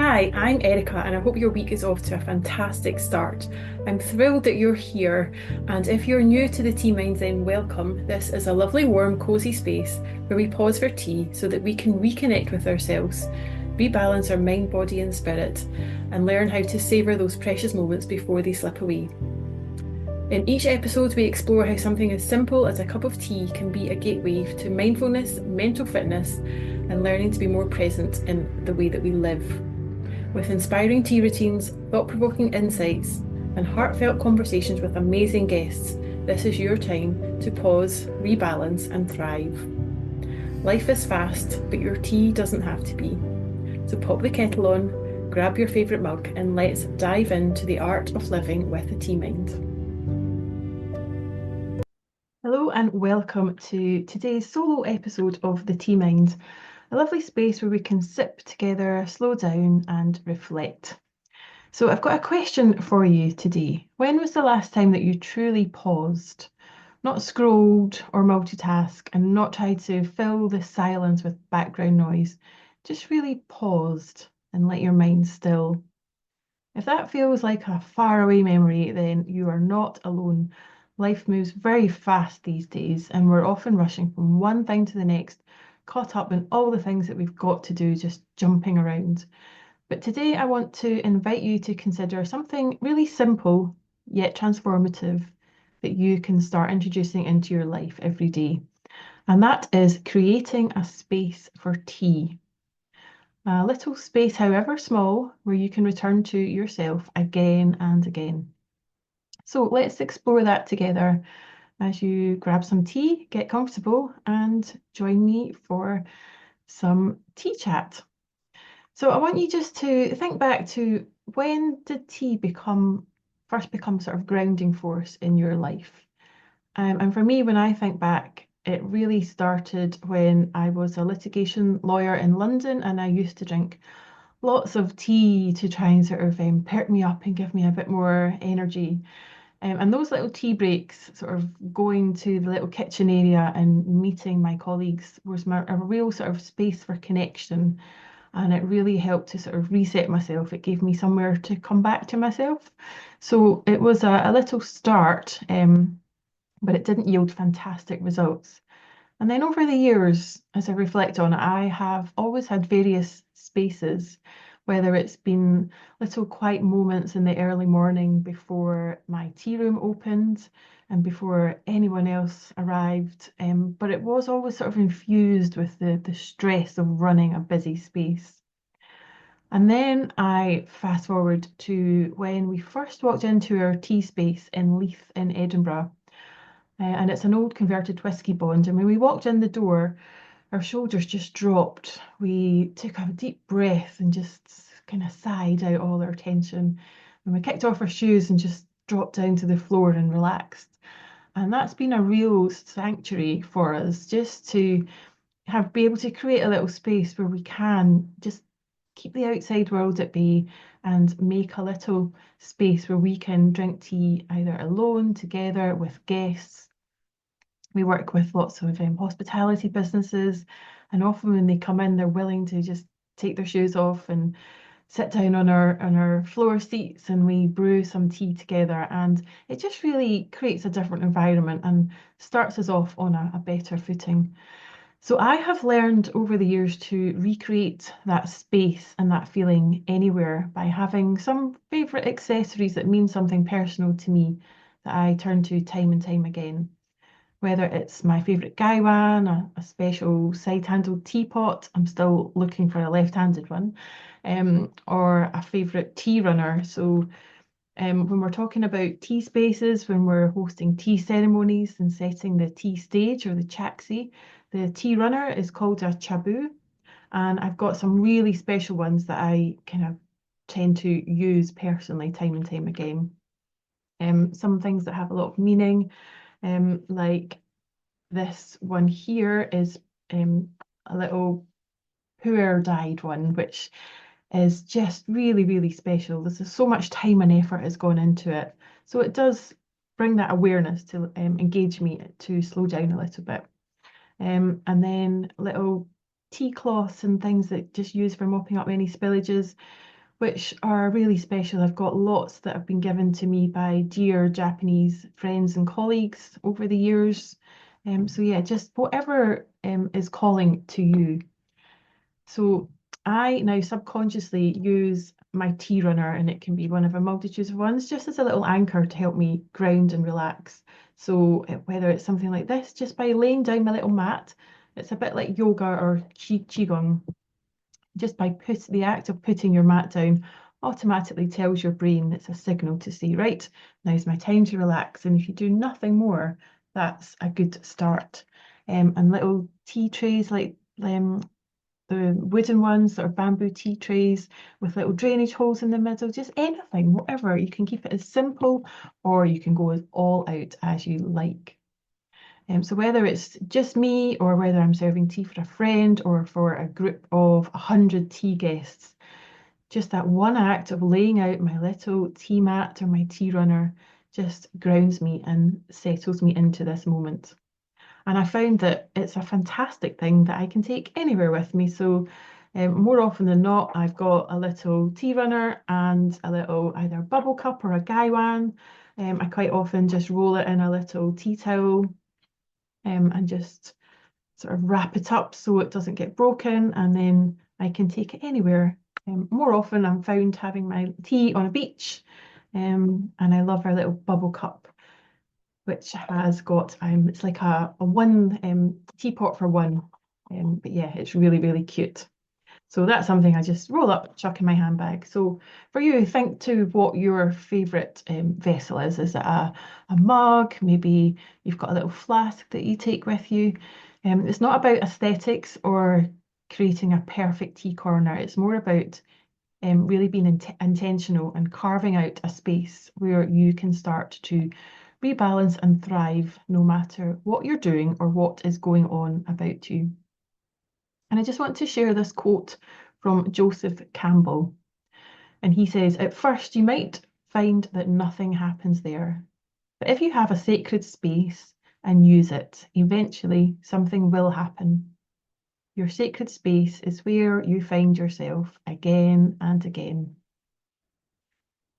Hi, I'm Erica, and I hope your week is off to a fantastic start. I'm thrilled that you're here, and if you're new to the Tea Minds, then welcome. This is a lovely, warm, cosy space where we pause for tea so that we can reconnect with ourselves, rebalance our mind, body, and spirit, and learn how to savour those precious moments before they slip away. In each episode, we explore how something as simple as a cup of tea can be a gateway to mindfulness, mental fitness, and learning to be more present in the way that we live. With inspiring tea routines, thought provoking insights, and heartfelt conversations with amazing guests, this is your time to pause, rebalance, and thrive. Life is fast, but your tea doesn't have to be. So pop the kettle on, grab your favourite mug, and let's dive into the art of living with a tea mind. Hello, and welcome to today's solo episode of The Tea Mind, a lovely space where we can sip together, slow down, and reflect. So I've got a question for you today. When was the last time that you truly paused, not scrolled or multitask, and not tried to fill the silence with background noise? Just really paused and let your mind still. If that feels like a faraway memory, then you are not alone. Life moves very fast these days, and we're often rushing from one thing to the next, caught up in all the things that we've got to do, just jumping around. But today I want to invite you to consider something really simple yet transformative that you can start introducing into your life every day. And that is creating a space for tea. A little space, however small, where you can return to yourself again and again. So let's explore that together as you grab some tea, get comfortable, and join me for some tea chat. So I want you just to think back to when did tea first become sort of grounding force in your life? And for me, when I think back, it really started when I was a litigation lawyer in London and I used to drink lots of tea to try and sort of perk me up and give me a bit more energy. And those little tea breaks, sort of going to the little kitchen area and meeting my colleagues, was a real sort of space for connection, and it really helped to sort of reset myself. It gave me somewhere to come back to myself. So it was a little start, but it didn't yield fantastic results. And then over the years, as I reflect on it, I have always had various spaces, whether it's been little quiet moments in the early morning before my tea room opened and before anyone else arrived. But it was always sort of infused with the stress of running a busy space. And then I fast forward to when we first walked into our tea space in Leith in Edinburgh. And it's an old converted whiskey bond. And when we walked in the door, our shoulders just dropped. We took a deep breath and just kind of sighed out all our tension. And we kicked off our shoes and just dropped down to the floor and relaxed. And that's been a real sanctuary for us, just to be able to create a little space where we can just keep the outside world at bay and make a little space where we can drink tea either alone, together, with guests. We work with lots of hospitality businesses, and often when they come in, they're willing to just take their shoes off and sit down on our floor seats, and we brew some tea together. And it just really creates a different environment and starts us off on a better footing. So I have learned over the years to recreate that space and that feeling anywhere by having some favorite accessories that mean something personal to me that I turn to time and time again. Whether it's my favorite gaiwan, a special side-handled teapot, I'm still looking for a left-handed one, or a favorite tea runner. So when we're talking about tea spaces, when we're hosting tea ceremonies and setting the tea stage or the chaxi, the tea runner is called a chabu. And I've got some really special ones that I kind of tend to use personally time and time again. Some things that have a lot of meaning, like this one here is a little poor dyed one, which is just really, really special. There's so much time and effort has gone into it. So it does bring that awareness to engage me to slow down a little bit. And then little tea cloths and things that just use for mopping up any spillages. which are really special. I've got lots that have been given to me by dear Japanese friends and colleagues over the years. So yeah, just whatever is calling to you. So I now subconsciously use my tea runner, and it can be one of a multitude of ones, just as a little anchor to help me ground and relax. So whether it's something like this, just by laying down my little mat, it's a bit like yoga or qigong. Just by the act of putting your mat down automatically tells your brain it's a signal to say, right, now's my time to relax. And if you do nothing more, that's a good start. And little tea trays like the wooden ones that are bamboo tea trays with little drainage holes in the middle, just anything, whatever. You can keep it as simple or you can go as all out as you like. So whether it's just me or whether I'm serving tea for a friend or for a group of 100 tea guests, just that one act of laying out my little tea mat or my tea runner just grounds me and settles me into this moment. And I found that it's a fantastic thing that I can take anywhere with me. So more often than not, I've got a little tea runner and a little either bubble cup or a gaiwan. I quite often just roll it in a little tea towel and just sort of wrap it up so it doesn't get broken, and then I can take it anywhere. More often, I'm found having my tea on a beach, and I love our little bubble cup, which has got it's like a one teapot for one, but yeah, it's really really cute. So that's something I just roll up, chuck in my handbag. So for you, think to what your favourite vessel is. Is it a mug? Maybe you've got a little flask that you take with you. It's not about aesthetics or creating a perfect tea corner. It's more about really being intentional and carving out a space where you can start to rebalance and thrive no matter what you're doing or what is going on about you. And I just want to share this quote from Joseph Campbell. And he says, at first, you might find that nothing happens there. But if you have a sacred space and use it, eventually something will happen. Your sacred space is where you find yourself again and again.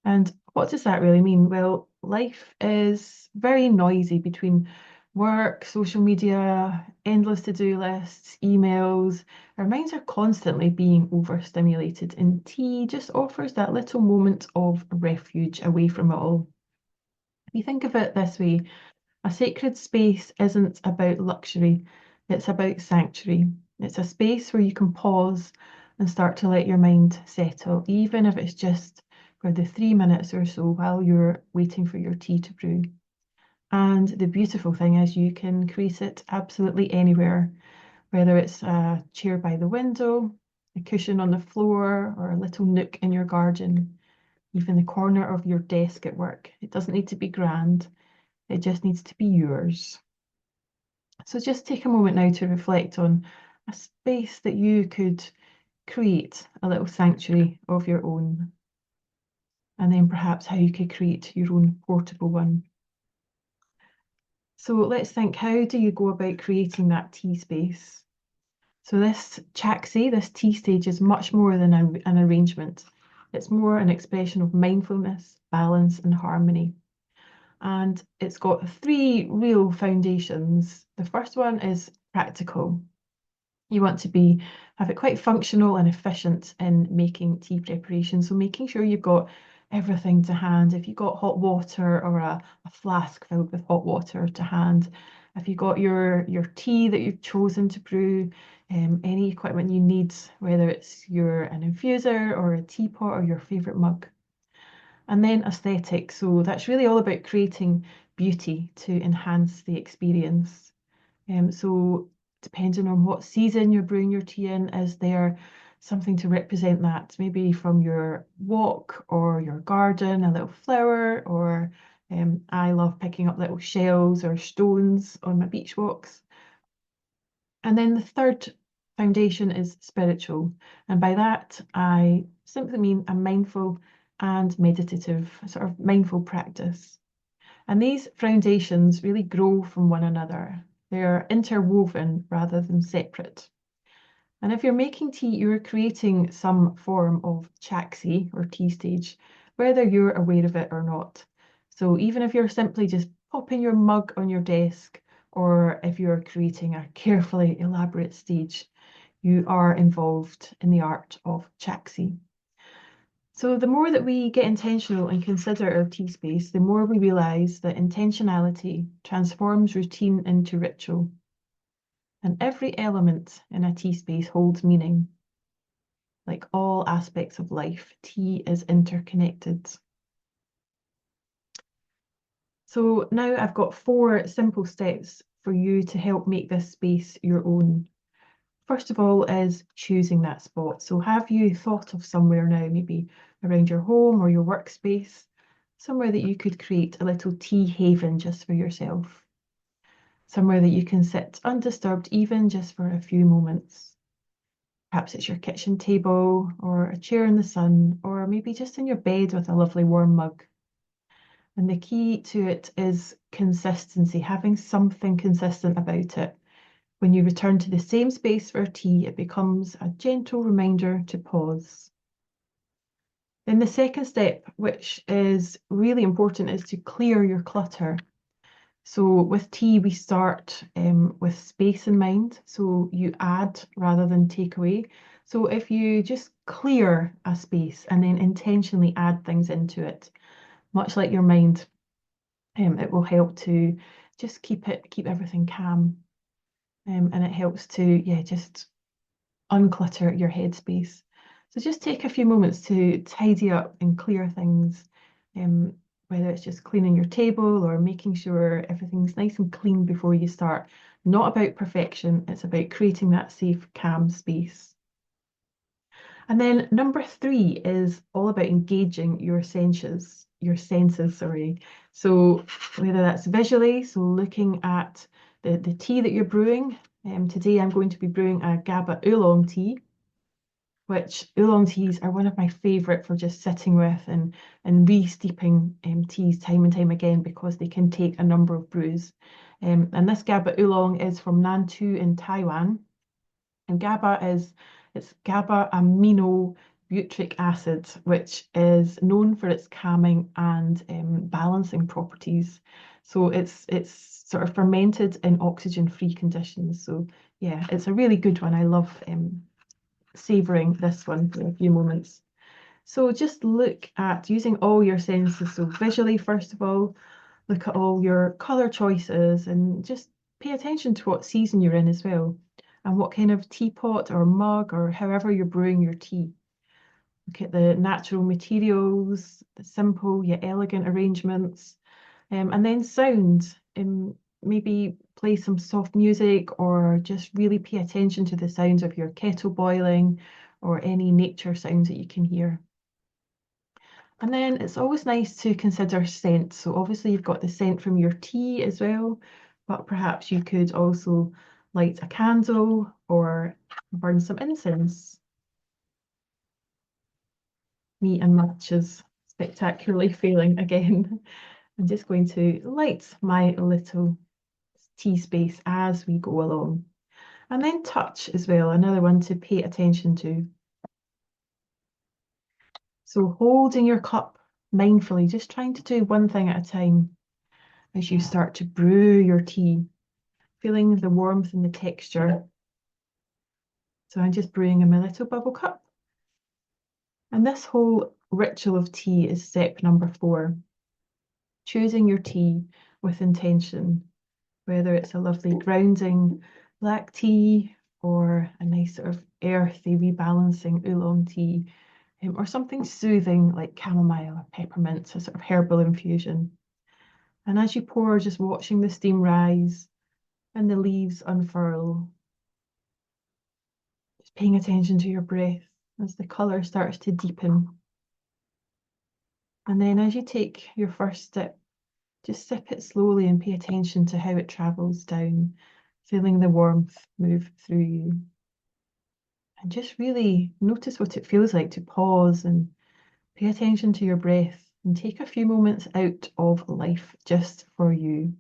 And what does that really mean? Well, life is very noisy between work, social media, endless to-do lists, emails. Our minds are constantly being overstimulated, and tea just offers that little moment of refuge away from it all. If you think of it this way, a sacred space isn't about luxury, it's about sanctuary. It's a space where you can pause and start to let your mind settle, even if it's just for the 3 minutes or so while you're waiting for your tea to brew. And the beautiful thing is you can create it absolutely anywhere, whether it's a chair by the window, a cushion on the floor, or a little nook in your garden, even the corner of your desk at work. It doesn't need to be grand, it just needs to be yours. So just take a moment now to reflect on a space that you could create a little sanctuary of your own, and then perhaps how you could create your own portable one. So let's think, how do you go about creating that tea space? So this chaxi, this tea stage, is much more than an arrangement. It's more an expression of mindfulness, balance, and harmony. And it's got three real foundations. The first one is practical. You want to have it quite functional and efficient in making tea preparation. So making sure you've got everything to hand. If you've got hot water or a flask filled with hot water to hand, if you've got your tea that you've chosen to brew, any equipment you need, whether it's an infuser or a teapot or your favorite mug. And then aesthetic. So that's really all about creating beauty to enhance the experience. So depending on what season you're brewing your tea in, is there something to represent that? Maybe from your walk or your garden, a little flower, or I love picking up little shells or stones on my beach walks. And then the third foundation is spiritual. And by that, I simply mean a mindful and meditative, sort of mindful practice. And these foundations really grow from one another. They're interwoven rather than separate. And if you're making tea, you're creating some form of chaxi or tea stage, whether you're aware of it or not. So even if you're simply just popping your mug on your desk, or if you're creating a carefully elaborate stage, you are involved in the art of chaxi. So the more that we get intentional and consider our tea space, the more we realize that intentionality transforms routine into ritual. And every element in a tea space holds meaning. Like all aspects of life, tea is interconnected. So now I've got 4 simple steps for you to help make this space your own. First of all is choosing that spot. So have you thought of somewhere now, maybe around your home or your workspace, somewhere that you could create a little tea haven just for yourself? Somewhere that you can sit undisturbed, even just for a few moments. Perhaps it's your kitchen table or a chair in the sun, or maybe just in your bed with a lovely warm mug. And the key to it is consistency, having something consistent about it. When you return to the same space for tea, it becomes a gentle reminder to pause. Then the second step, which is really important, is to clear your clutter. So with tea, we start with space in mind. So you add rather than take away. So if you just clear a space and then intentionally add things into it, much like your mind, it will help to just keep everything calm. And it helps to, yeah, just unclutter your headspace. So just take a few moments to tidy up and clear things, um, whether it's just cleaning your table or making sure everything's nice and clean before you start. Not about perfection, it's about creating that safe, calm space. And then number 3 is all about engaging your senses, sorry. So whether that's visually, so looking at the tea that you're brewing. Today I'm going to be brewing a GABA oolong tea, which oolong teas are one of my favourite for just sitting with and re-steeping teas time and time again because they can take a number of brews. And this GABA oolong is from Nantou in Taiwan. And it's GABA amino butyric acid, which is known for its calming and balancing properties. So it's sort of fermented in oxygen-free conditions. So yeah, it's a really good one. I love savouring this one for a few moments. So just look at using all your senses. So visually, first of all, look at all your colour choices and just pay attention to what season you're in as well and what kind of teapot or mug or however you're brewing your tea. Look at the natural materials, the simple yet elegant arrangements, and then sound. Maybe play some soft music or just really pay attention to the sounds of your kettle boiling or any nature sounds that you can hear. And then it's always nice to consider scent. So obviously you've got the scent from your tea as well, but perhaps you could also light a candle or burn some incense. Me and matches spectacularly failing again. I'm just going to light my little tea space as we go along. And then touch as well, another one to pay attention to. So holding your cup mindfully, just trying to do one thing at a time as you start to brew your tea, feeling the warmth and the texture. So I'm just brewing in my little bubble cup. And this whole ritual of tea is step number 4, choosing your tea with intention, whether it's a lovely grounding black tea or a nice sort of earthy rebalancing oolong tea, or something soothing like chamomile or peppermint, a sort of herbal infusion. And as you pour, just watching the steam rise and the leaves unfurl, just paying attention to your breath as the colour starts to deepen. And then as you take your first sip, just sip it slowly and pay attention to how it travels down, feeling the warmth move through you. And just really notice what it feels like to pause and pay attention to your breath and take a few moments out of life just for you.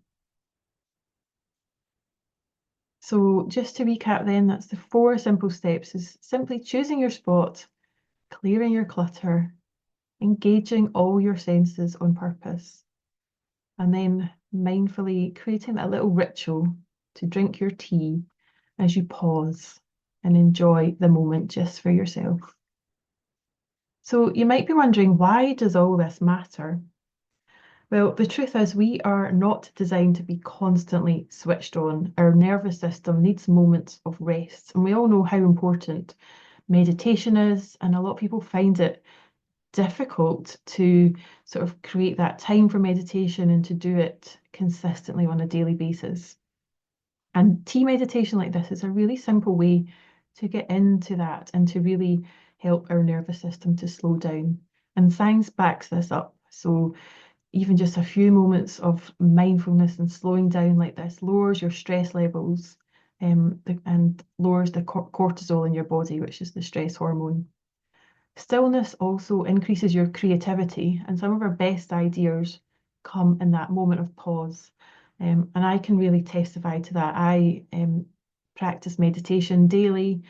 So just to recap then, that's the 4 simple steps: is simply choosing your spot, clearing your clutter, engaging all your senses on purpose, and then mindfully creating a little ritual to drink your tea as you pause and enjoy the moment just for yourself. So you might be wondering, why does all this matter? Well, the truth is, we are not designed to be constantly switched on. Our nervous system needs moments of rest, and we all know how important meditation is, and a lot of people find it difficult to sort of create that time for meditation and to do it consistently on a daily basis. And tea meditation like this is a really simple way to get into that and to really help our nervous system to slow down. And science backs this up. So even just a few moments of mindfulness and slowing down like this lowers your stress levels, and lowers the cortisol in your body, which is the stress hormone. Stillness also increases your creativity, and some of our best ideas come in that moment of pause. And I can really testify to that. I practice meditation daily,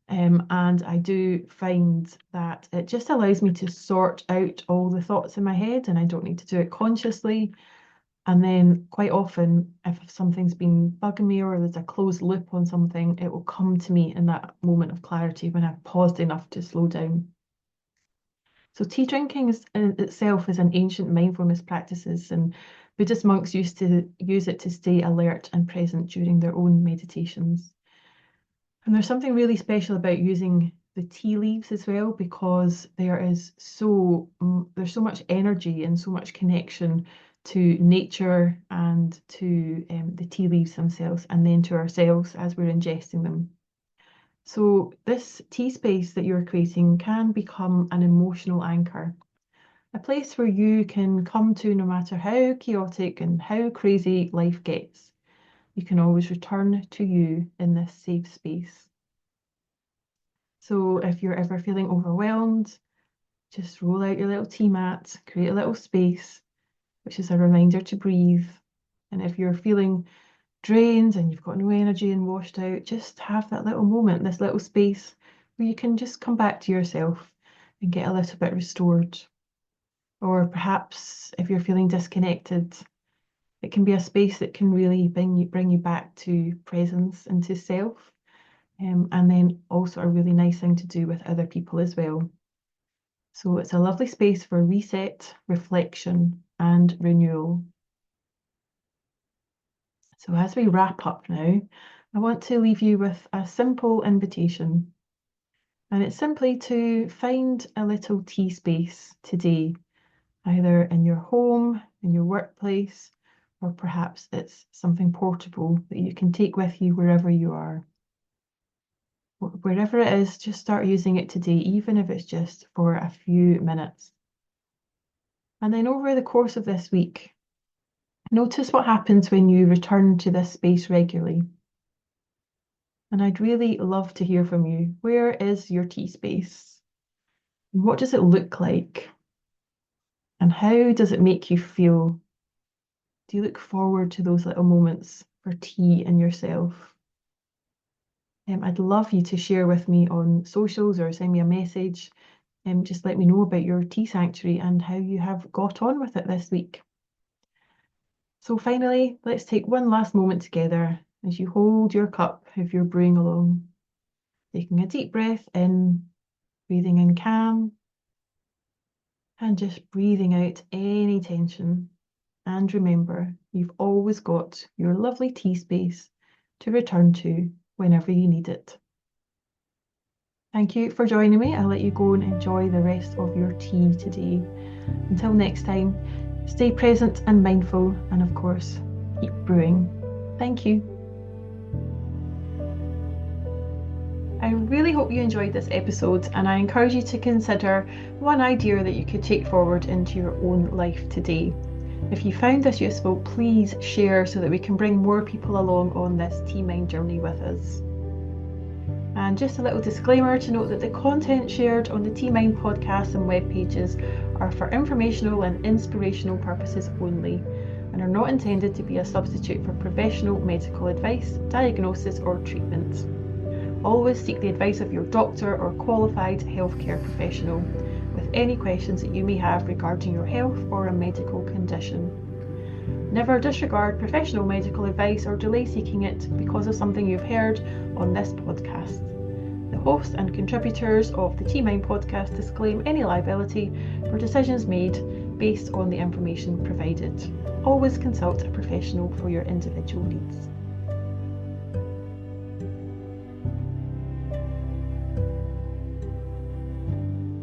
and I do find that it just allows me to sort out all the thoughts in my head, and I don't need to do it consciously. And then quite often, if something's been bugging me or there's a closed loop on something, it will come to me in that moment of clarity when I've paused enough to slow down. So tea drinking in itself is an ancient mindfulness practices, and Buddhist monks used to use it to stay alert and present during their own meditations. And there's something really special about using the tea leaves as well, because there's so much energy and so much connection to nature and to the tea leaves themselves, and then to ourselves as we're ingesting them. So this tea space that you're creating can become an emotional anchor, a place where you can come to no matter how chaotic and how crazy life gets. You can always return to you in this safe space. So if you're ever feeling overwhelmed, just roll out your little tea mat, create a little space, which is a reminder to breathe. And if you're feeling drained and you've got no energy and washed out, just have that little moment, this little space where you can just come back to yourself and get a little bit restored. Or perhaps if you're feeling disconnected, it can be a space that can really bring you back to presence and to self. And then also a really nice thing to do with other people as well. So it's a lovely space for reset, reflection, and renewal. So as we wrap up now, I want to leave you with a simple invitation. And it's simply to find a little tea space today, either in your home, in your workplace, or perhaps it's something portable that you can take with you wherever you are. Wherever it is, just start using it today, even if it's just for a few minutes. And then over the course of this week, notice what happens when you return to this space regularly. And I'd really love to hear from you. Where is your tea space? What does it look like? And how does it make you feel? Do you look forward to those little moments for tea and yourself? I'd love you to share with me on socials or send me a message. Just let me know about your tea sanctuary and how you have got on with it this week. So finally, let's take one last moment together as you hold your cup if you're brewing along. Taking a deep breath in, breathing in calm, and just breathing out any tension. And remember, you've always got your lovely tea space to return to whenever you need it. Thank you for joining me. I'll let you go and enjoy the rest of your tea today. Until next time, stay present and mindful, and of course, keep brewing. Thank you. I really hope you enjoyed this episode, and I encourage you to consider one idea that you could take forward into your own life today. If you found this useful, please share so that we can bring more people along on this Tea Mind journey with us. And just a little disclaimer to note that the content shared on the Tea Mind podcast and web pages are for informational and inspirational purposes only. and are not intended to be a substitute for professional medical advice, diagnosis, or treatment. Always seek the advice of your doctor or qualified healthcare professional with any questions that you may have regarding your health or a medical condition. Never disregard professional medical advice or delay seeking it because of something you've heard on this podcast. The hosts and contributors of the T-Mind podcast disclaim any liability for decisions made based on the information provided. Always consult a professional for your individual needs.